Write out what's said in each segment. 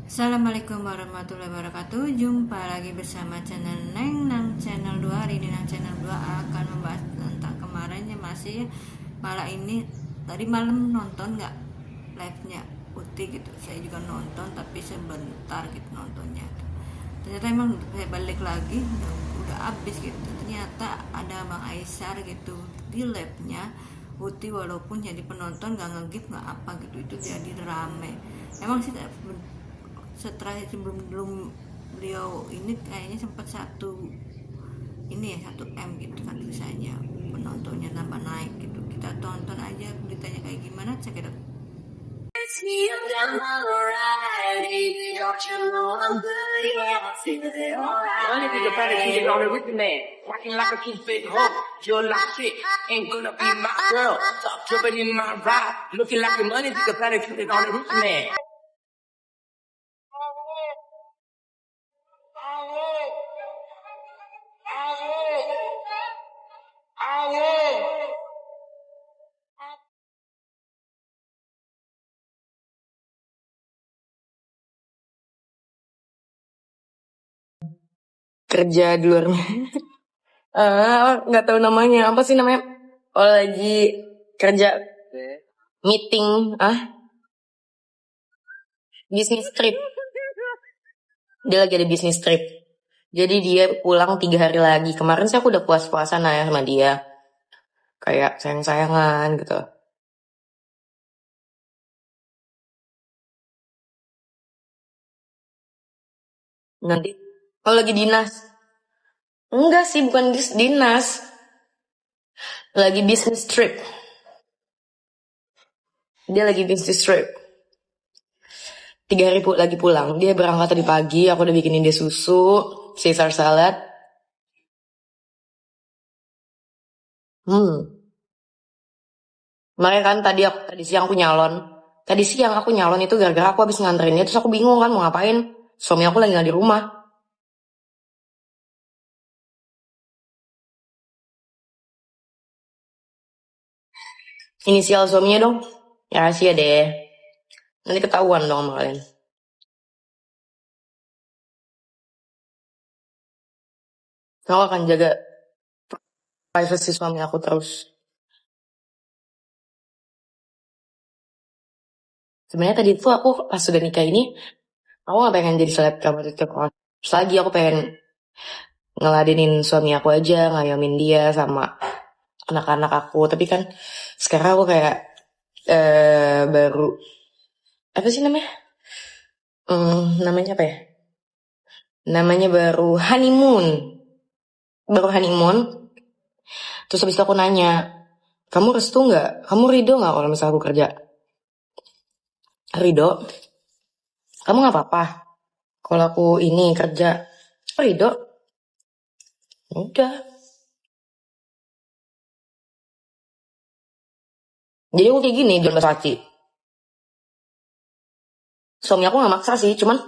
Assalamualaikum warahmatullahi wabarakatuh. Jumpa lagi bersama channel Neng Nang channel 2. Hari ini Nang channel 2 akan membahas tentang kemarinnya masih malah ini tadi malam nonton nggak live-nya Uti gitu. Saya juga nonton tapi sebentar gitu nontonnya. Ternyata emang saya balik lagi udah habis gitu. Ternyata ada Bang Aisyar gitu di live-nya Uti, walaupun jadi penonton nggak ngegip nggak apa gitu, itu jadi rame. Emang sih setelah sebelum beliau ini kayaknya sempat satu M gitu kan tulisannya, penontonnya tambah naik gitu. Kita tonton aja beritanya kayak gimana, cek it out. It's me, I'm down alright, baby, don't you know I'm good, yeah, I feel it alright. Money nigga better keep it on the written man. Walking like a two-faced hoe. You're like shit, ain't gonna be my girl. Stop jumping in my ride. Looking like a money nigga better keep it on the written man. Kerja di luar nggak tahu namanya apa sih namanya. Oh, lagi kerja meeting bisnis trip. Dia lagi ada bisnis trip, jadi dia pulang 3 hari lagi. Kemarin sih aku udah puas-puasan ya sama dia, kayak sayang-sayangan gitu. Nanti kalau lagi dinas, enggak sih, bukan dinas, lagi bisnis trip. Dia lagi bisnis trip. 3 hari lagi pulang. Dia berangkat tadi pagi. Aku udah bikinin dia susu, Caesar salad. Makanya kan tadi siang aku nyalon. Tadi siang aku nyalon itu gara-gara aku habis nganterin dia, terus aku bingung kan mau ngapain. Suami aku lagi nggak di rumah. Inisial suaminya dong. Ya rahasia deh. Nanti ketahuan dong sama kalian. Aku akan jaga privasi suami aku terus. Sebenarnya tadi tuh aku pas sudah nikah ini, aku gak pengen jadi selebgram atau TikTok. Terus lagi aku pengen ngeladenin suami aku aja, ngayomin dia sama anak-anak aku. Tapi kan sekarang aku kayak baru apa sih namanya? Namanya apa ya? Namanya baru honeymoon. Terus habis itu aku nanya, kamu restu nggak? Kamu ridho nggak kalau misalnya aku kerja? Ridho? Kamu nggak apa-apa kalau aku ini kerja? Ridho? Udah. Jadi aku kayak gini, jual bakso aci. Suami aku nggak maksa sih, cuman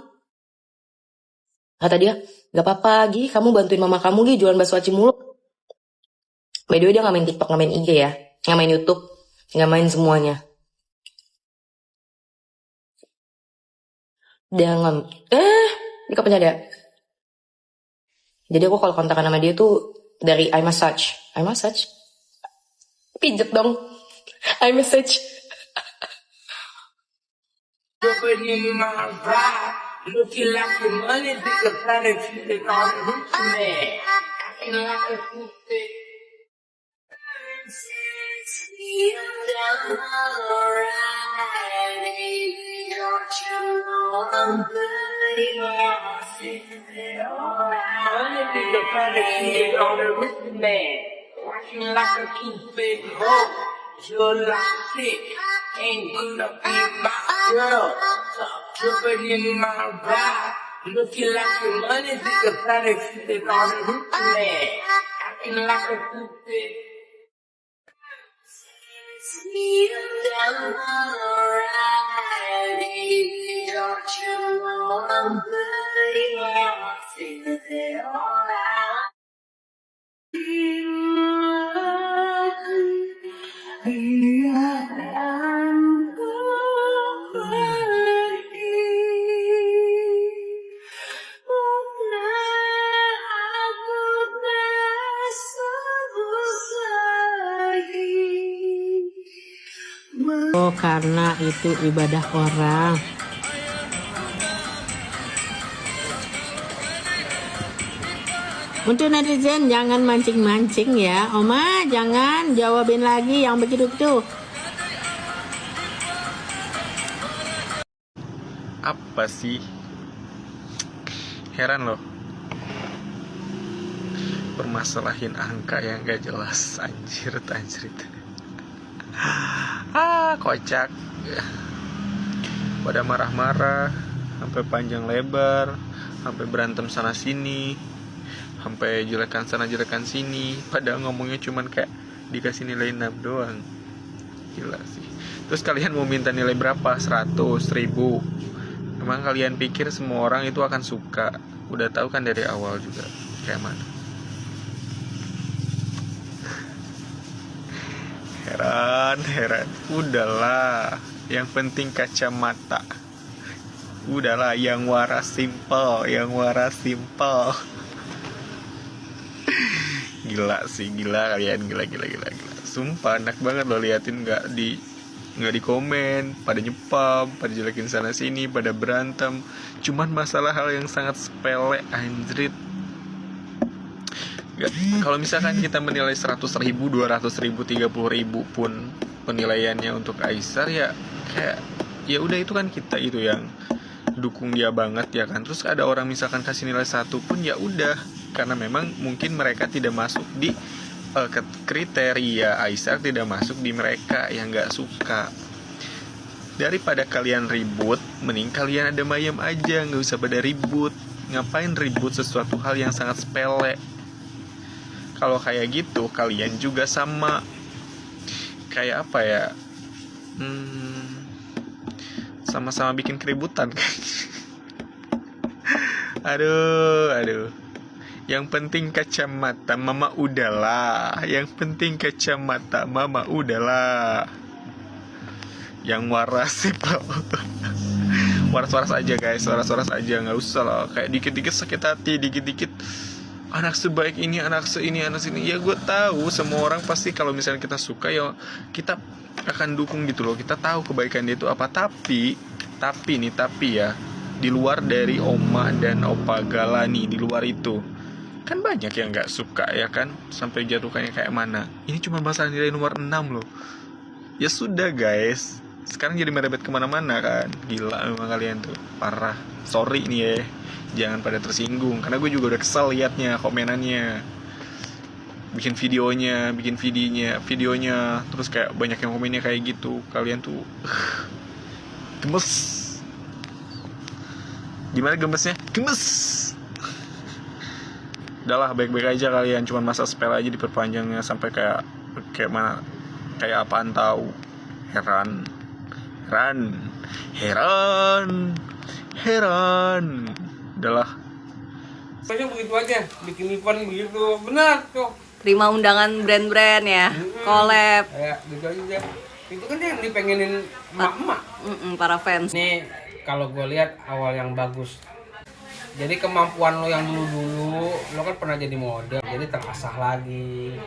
kata dia, nggak apa-apa, Gi, kamu bantuin mama kamu, Gi, jualan bakso aci mulu. By the way, dia nggak main TikTok, nggak main IG ya, nggak main YouTube, nggak main semuanya. Dia nggak, di kapan ada? Jadi aku kalau kontakan sama dia tuh dari iMessage, pijet dong, iMessage. Jumping in my ride. Looking like a money nigga better keep it on the written man. Acting like a two-faced. Money nigga better keep it on the written man. Walking like a two-faced hoe. You're like shit, ain't gonna be my girl. Stop jumping in my ride. Looking like a money nigga better keep it on the written man. Acting like a two-faced. karena itu ibadah orang. Untuk netizen jangan mancing-mancing ya. Oma jangan jawabin lagi yang begitu-begitu. Apa sih? Heran loh. Permasalahin angka yang gak jelas. Anjir. Kocak. Pada marah-marah, sampai panjang lebar, sampai berantem sana sini, sampai jelekan sana jelekan sini. Padahal ngomongnya cuman kayak dikasih nilai 6 doang. Gila sih. Terus kalian mau minta nilai berapa? 100, 1000. Emang kalian pikir semua orang itu akan suka? Udah tahu kan dari awal juga kayak mana. Heran. Udahlah, yang penting kacamata. Udahlah, yang waras simple. Gila sih, gila kalian, gila. Sumpah enak banget lo liatin, nggak di komen, pada nyepam, pada jelekin sana sini, pada berantem. Cuman masalah hal yang sangat sepele, anjrit. Kalau misalkan kita menilai 100.000, 200.000, 30.000 pun penilaiannya untuk Aisar, ya kayak ya udah, itu kan kita itu yang dukung dia banget ya kan. Terus ada orang misalkan kasih nilai 1 pun ya udah, karena memang mungkin mereka tidak masuk di kriteria Aisar, tidak masuk di mereka yang nggak suka. Daripada kalian ribut, mending kalian ada ayam aja, nggak usah pada ribut. Ngapain ribut sesuatu hal yang sangat sepele? Kalau kayak gitu, kalian juga sama kayak apa ya? Sama-sama bikin keributan. Aduh. Yang penting kacamata, mama udahlah. Yang waras sih, Pak. Waras-waras aja guys, waras-waras aja, nggak usah lah. Kayak dikit-dikit sakit hati, dikit-dikit anak sebaik ini, anak sini. Ya gue tahu semua orang pasti kalau misalnya kita suka ya kita akan dukung gitu loh. Kita tahu kebaikan dia itu apa, tapi ya, di luar dari Oma dan Opa Galani, di luar itu kan banyak yang nggak suka ya kan, sampai jatuhkannya kayak mana. Ini cuma masalah nilai nomor 6 loh. Ya sudah guys, sekarang jadi merebet kemana-mana kan. Gila memang kalian tuh, parah. Sorry nih ya, jangan pada tersinggung, karena gue juga udah kesel liatnya komenannya. Bikin videonya, terus kayak banyak yang komennya kayak gitu. Kalian tuh gemes. Gimana gemesnya? Gemes. Udahlah, baik-baik aja kalian, cuman masa sepele aja diperpanjangnya sampai kayak mana, kayak apaan tahu. Heran. Udahlah. Pokoknya begitu aja, bikin event begitu, benar tuh. Terima undangan brand-brand ya, collab. Ya, gitu aja. Itu kan yang dipengenin emak-emak. Para fans. Nih, kalau gue lihat awal yang bagus. Jadi kemampuan lo yang dulu lo kan pernah jadi model, jadi terasah lagi.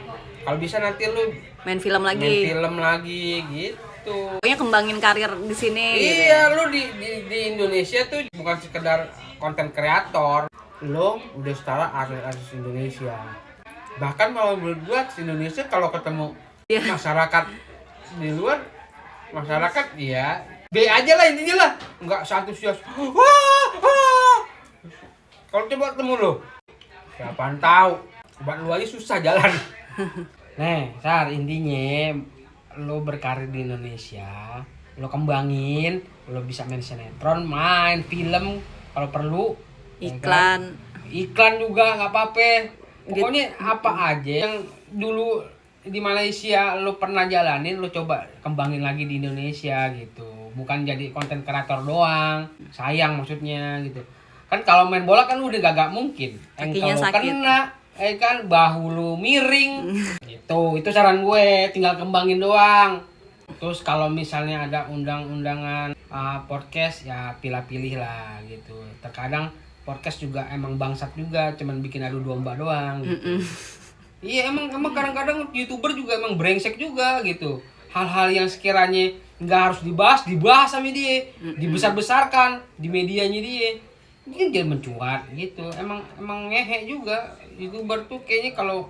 Kalau bisa nanti lo Main film lagi gitu. Pokoknya kembangin karir di sini. Iya, lo di Indonesia tuh bukan sekedar konten kreator, lo udah setara artis Indonesia. Bahkan kalau menurut gua Indonesia kalau ketemu masyarakat di luar, masyarakat ya B aja lah intinya lah, nggak satu sias. Kalau coba ketemu lo, siapaan tahu, buat lu aja susah jalan. Nih, Sar, intinya lo berkarir di Indonesia, lo kembangin, lo bisa main sinetron, main film kalau perlu, Iklan. Iklan juga nggak apa-apa. Pokoknya apa aja yang dulu di Malaysia lo pernah jalanin, lo coba kembangin lagi di Indonesia gitu. Bukan jadi konten kreator doang, sayang maksudnya gitu. Kan kalau main bola kan udah gak mungkin, kakinya kalau sakit, kena kan bahu lu miring. Itu saran gue, tinggal kembangin doang. Terus kalau misalnya ada undangan podcast ya pilih-pilih lah gitu. Terkadang podcast juga emang bangsat juga, cuman bikin adu domba doang gitu. Iya, emang kadang-kadang YouTuber juga emang brengsek juga gitu. hal-hal yang sekiranya nggak harus dibahas sama dia, dibesar-besarkan di medianya dia, mungkin dia mencuat gitu. Emang ngehe juga YouTuber tuh kayaknya kalau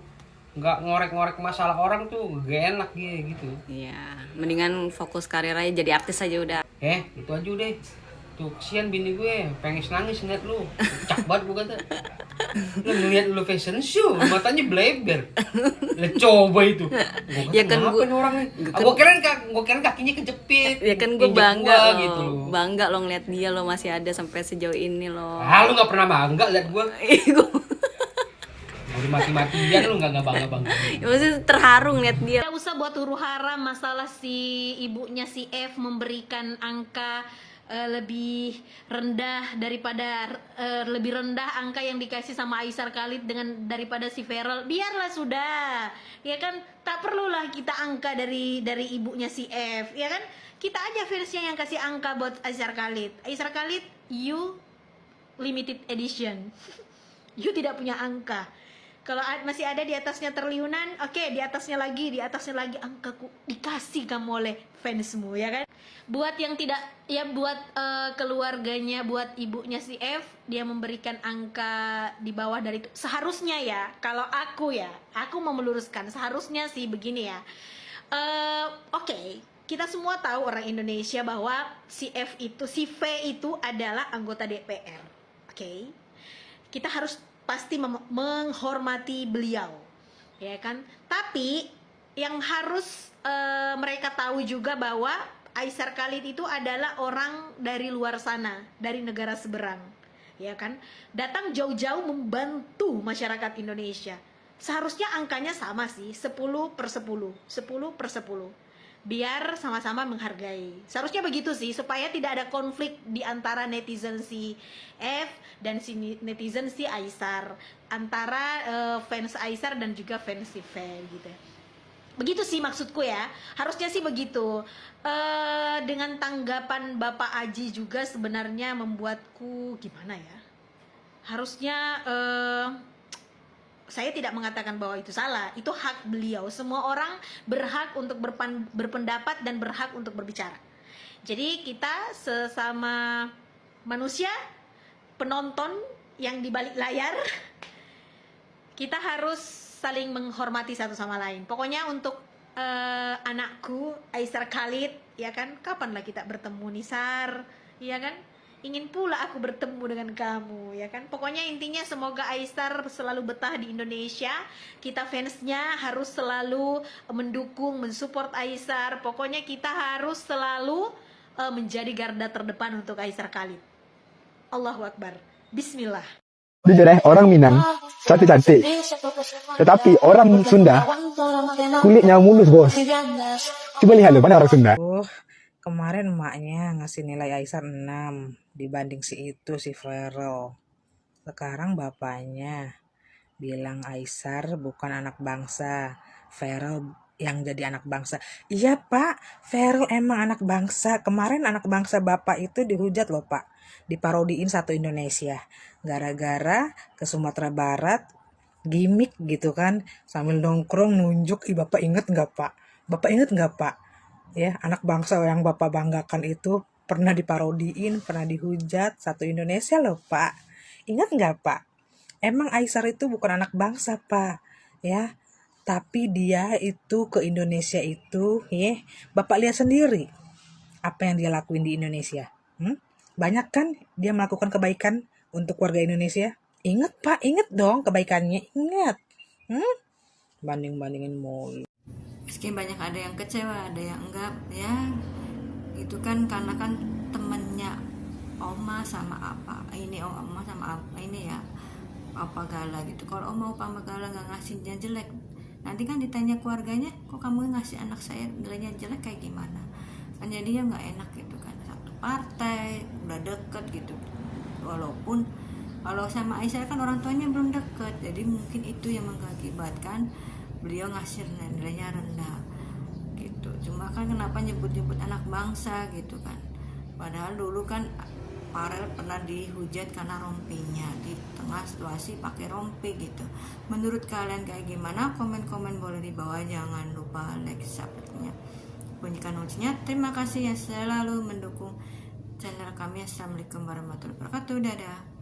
nggak ngorek-ngorek masalah orang tuh gak enak gitu. Iya, mendingan fokus karir aja jadi artis aja udah. Itu aja deh. Tuh kesian bini gue, pengen nangis ngeliat lu. Cak banget gue kata. Lu ngeliat lu fashion show, matanya bleber. Lah coba itu. Ya kan gue orang nih. Gue kira kakinya kejepit. Ya kan gue injek bangga gua loh. gitu. Bangga lo ngeliat dia lo masih ada sampai sejauh ini lo. Lu gak pernah bangga liat gue. Udah mati-matian lu gak bangga-bangga. Ya, maksudnya terharu ngeliat dia. Tidak usah buat huru hara masalah si ibunya si F memberikan angka lebih rendah daripada lebih rendah angka yang dikasih sama Aisar Khalid daripada si Feral. Biarlah sudah, ya kan, tak perlulah kita angka dari ibunya si F, ya kan, kita aja fansnya yang kasih angka buat Aisar Khalid. Aisar Khalid, you limited edition. You tidak punya angka. Kalau masih ada di atasnya triliunan, oke, di atasnya lagi angkaku dikasih kamu oleh fansmu, ya kan? Buat yang tidak, ya buat keluarganya, buat ibunya si F, dia memberikan angka di bawah dari itu. Seharusnya ya, kalau aku mau meluruskan, seharusnya sih begini ya. Oke, kita semua tahu orang Indonesia bahwa si V itu adalah anggota DPR, oke? Kita harus pasti menghormati beliau, ya kan? Tapi yang harus mereka tahu juga bahwa Aisar Khalid itu adalah orang dari luar sana, dari negara seberang, ya kan? Datang jauh-jauh membantu masyarakat Indonesia. Seharusnya angkanya sama sih, 10/10, 10/10. Biar sama-sama menghargai. Seharusnya begitu sih, supaya tidak ada konflik di antara netizen si F dan si netizen si Aisar, antara fans Aisar dan juga fans si V gitu. Begitu sih maksudku ya. Harusnya sih begitu. Dengan tanggapan Bapak Aji juga sebenarnya membuatku gimana ya? Harusnya saya tidak mengatakan bahwa itu salah, itu hak beliau. Semua orang berhak untuk berpendapat dan berhak untuk berbicara. Jadi kita sesama manusia, penonton yang di balik layar, kita harus saling menghormati satu sama lain. Pokoknya untuk anakku Aisar Khalid, ya kan, kapanlah kita bertemu Nisar, ya kan? Ingin pula aku bertemu dengan kamu, ya kan? Pokoknya intinya semoga Aisar selalu betah di Indonesia. Kita fansnya harus selalu mendukung, mensupport Aisar. Pokoknya kita harus selalu menjadi garda terdepan untuk Aisar Khalid. Allahu Akbar. Bismillah. Jujur orang Minang cantik-cantik, tetapi orang Sunda kulitnya mulus bos. Coba lihat loh, mana orang Sunda. Kemarin emaknya ngasih nilai Aisar 6 dibanding si Feral. Sekarang bapaknya bilang Aisar bukan anak bangsa, Feral yang jadi anak bangsa. Iya pak, Feral emang anak bangsa. Kemarin anak bangsa bapak itu dihujat loh pak, diparodiin satu Indonesia. Gara-gara ke Sumatera Barat, gimmick gitu kan, sambil nongkrong nunjuk. Bapak inget nggak pak? Bapak inget nggak pak? Ya, anak bangsa yang bapak banggakan itu pernah diparodiin, pernah dihujat satu Indonesia loh pak. Ingat nggak pak? Emang Aisar itu bukan anak bangsa pak, ya. Tapi dia itu ke Indonesia itu, ya. Bapak lihat sendiri apa yang dia lakuin di Indonesia. Banyak kan dia melakukan kebaikan untuk warga Indonesia. Ingat pak, ingat dong kebaikannya, ingat. Banding-bandingin mulu. Meski banyak ada yang kecewa, ada yang enggak, ya itu kan karena kan temennya Oma sama apa ini, Oma sama apa ini ya, apa Gala gitu. Kalau Oma sama Gala nggak ngasihnya jelek, nanti kan ditanya keluarganya, kok kamu ngasih anak saya nilainya jelek kayak gimana kan, jadi ya nggak enak gitu kan. Satu partai udah deket gitu, walaupun kalau sama Aisyah kan orang tuanya belum deket, jadi mungkin itu yang mengakibatkan beliau ngasih nilainya rendah gitu. Cuma kan kenapa nyebut-nyebut anak bangsa gitu kan, padahal dulu kan Farel pernah dihujat karena rompinya, di tengah situasi pakai rompi gitu. Menurut kalian kayak gimana? Komen-komen boleh di bawah, jangan lupa like, subscribe-nya. bunyikan loncengnya. Terima kasih yang selalu mendukung channel kami. Assalamualaikum warahmatullahi wabarakatuh. Dadah.